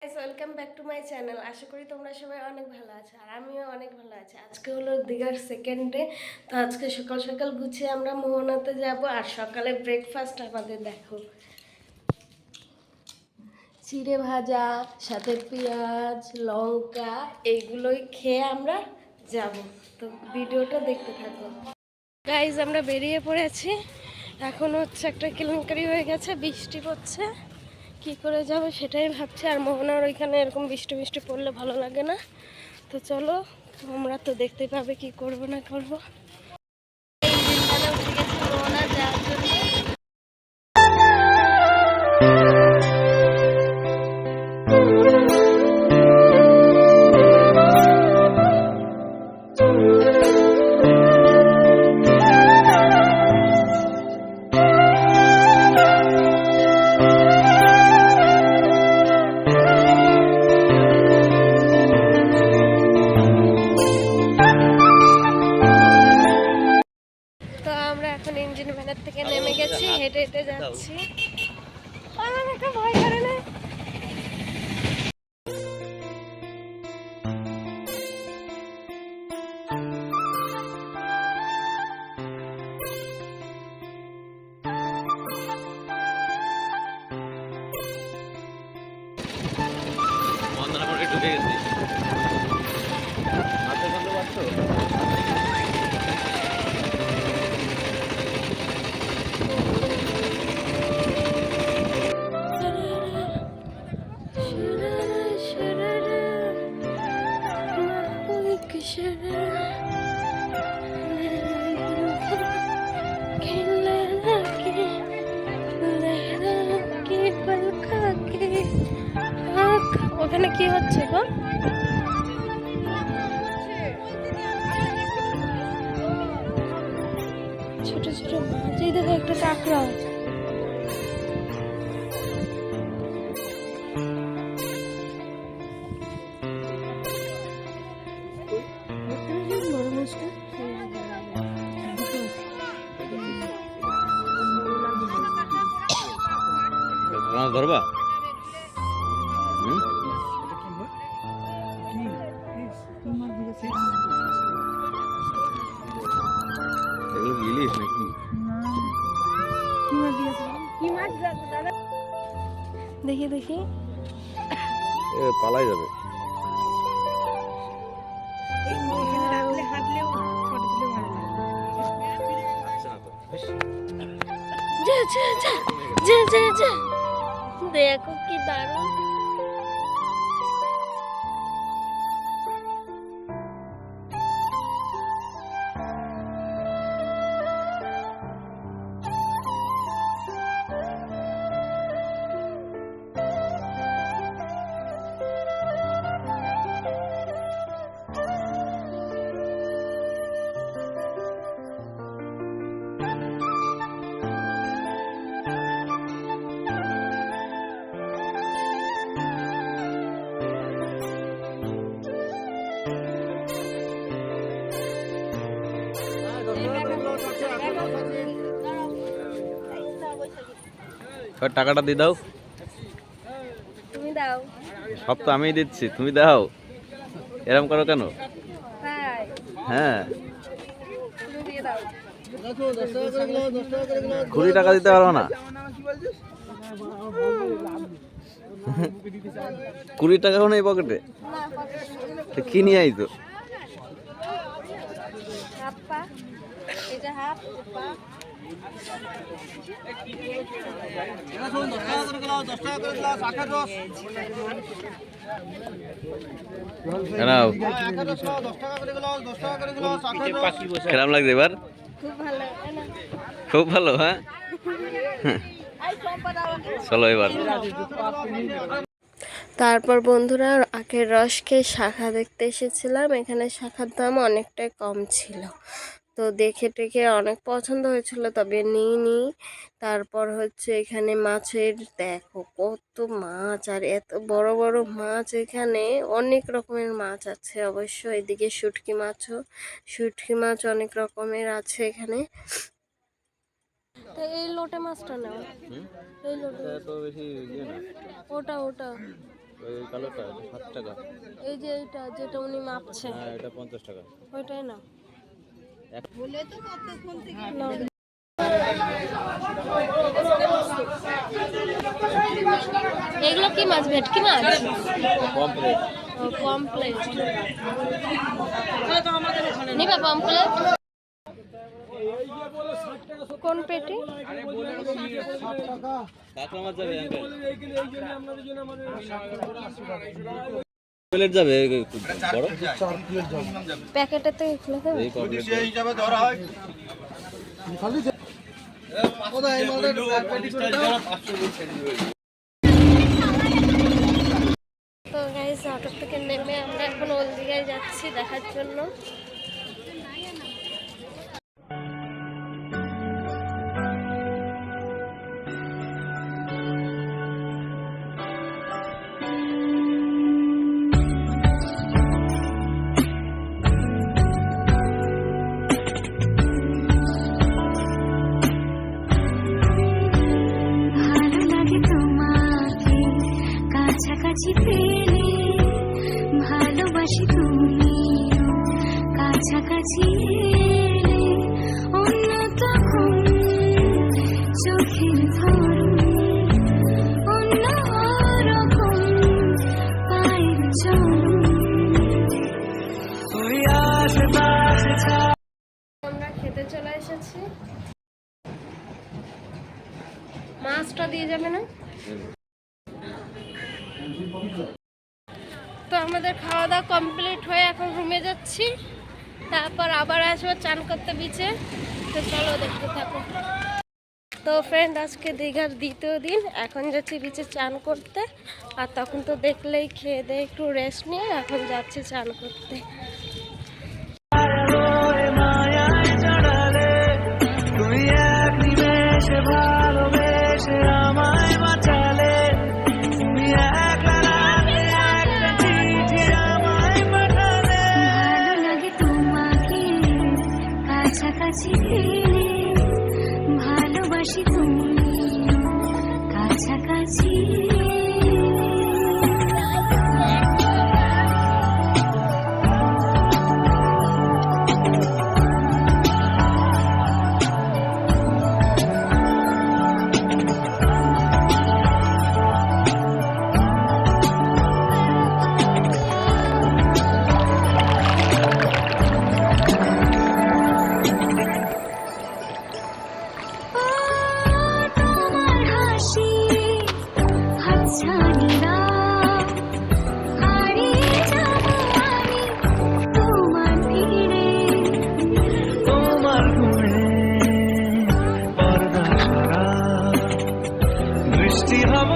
Welcome back to my channel. আশা করি তোমরা সবাই অনেক ভালো আছো আর আমিও অনেক ভালো আছি। আজকে হলো দীঘার সেকেন্ড ডে। তো আজকে সকাল সকাল গুছিয়ে আমরা মোহনাতে যাব। আর সকালে ব্রেকফাস্ট আমাদের দেখো, চিড়ে ভাজা সাথে পেঁয়াজ লঙ্কা, এইগুলোই খেয়ে আমরা যাব। তো ভিডিওটা দেখতে থাকো গাইজ। আমরা বেরিয়ে পড়েছি। এখন হচ্ছে একটা কেলেঙ্কারি হয়ে গেছে, বৃষ্টি পড়ছে, কি করে যাবে সেটাই ভাবছি। আর মোহনার ওইখানে এরকম বৃষ্টি বৃষ্টি পড়লে ভালো লাগে না। তো চলো, তোমরা তো দেখতে পাবে কি করবো না করবো। উঠে গেছি মোহনা যাওয়ার জন্য। তো আমরা এখন ইঞ্জিন ভ্যানের থেকে নেমে গেছি, হেঁটে হেঁটে যাচ্ছি। আমার একটা ভয় করে না। ঢুকে গেছি মাথা বন্ধ পাচ্ছ। ওখানে কি হচ্ছে গো? ছোট ছোট মাছ, এই দেখো একটা কাঁকড়া। বড় মাছটা ধরবা এগুলো কি ইলিশ নাকি? দেখি দেখি। পালাই যাবে। দেখো কি দারুণ। টাকাটা দিয়ে দাও। তুমি দাও। সব তো আমিই দিচ্ছি, তুমি দাও। এরকম করো কেন? তাই হ্যাঁ, তুমি দিয়ে দাও। 20 টাকা দিতে পারবো না। 20 টাকাও নেই পকেটে। কি নিয়ে আইতো? হাফ পা, এটা হাফ পা। কেমন লাগছে এবার? খুব ভালো। খুব ভালো। হ্যাঁ, চলো এবার। তারপর বন্ধুরা আখের রস খেয়ে শাখা দেখতে এসেছিলাম। এখানে শাখার দাম অনেকটাই কম ছিল, তো দেখে টেখে অনেক পছন্দ হয়েছিল, তবে নিইনি। তারপর হচ্ছে এখানে মাছের দেখো কত মাছ, আর এত বড় বড় মাছ। এখানে অনেক রকমের মাছ আছে অবশ্য। এদিকে শুটকি মাছ অনেক রকমের আছে এখানে। তো এই লোটে মাছটা নাও, এই লোটে। ওটা ওই কালোটা 7 টাকা। এই যে এইটা যেটা উনি মাপছে, হ্যাঁ এটা 50 টাকা। ওইটাই না। বলে তো কতক্ষণ থেকে নাও। এগুলো কি মাছ? ভেটকি মাছ? পমফ্রেট। ও, পমফ্লেট নিবা? পমফ্লেট কোন পেটি? কাঁকড়া মাছ যাবে আঙ্কেল। প্লেট যাবে বড় প্যাকেটে তো এগুলো তো। এই পমফ্রেট হিসাবে ধরা হয় তো গাইস, অটো থেকে নেমে আমরা এখন হলদিয়ায় যাচ্ছি দেখার জন্য। ভালো লাগে তোমাকে কাছাকাছি পেলে, ভালোবাসি তুমিও কাছাকাছি এলে, অন্য তখন চোখের ধরন অন্য রকম পায়ের চরণ। আমরা খেতে চলে এসেছি। মাছটা দিয়ে যাবে না? তো আমাদের খাওয়া দাওয়া কমপ্লিট হয়ে এখন রুমে যাচ্ছি, তারপর আবার আসবো চান করতে বিচে। তো চলো দেখতে থাকো। তো ফ্রেন্ড, আজকে দীঘার দ্বিতীয় দিন, এখন যাচ্ছি বিচে চান করতে। আর তখন তো দেখলেই খেয়ে দিয়ে একটু রেস্ট নিয়ে এখন যাচ্ছি চান করতে। ভালো লাগে তোমাকে কাছাকাছি পেলে, ভালোবাসি তুমিও কাছাকাছি এলে। তোমার হাসি হাতছানিরা হারিয়ে যাব আমি তোমার ভিড়ে। তোমার ঘুরে পর্দা সরা বৃষ্টি হব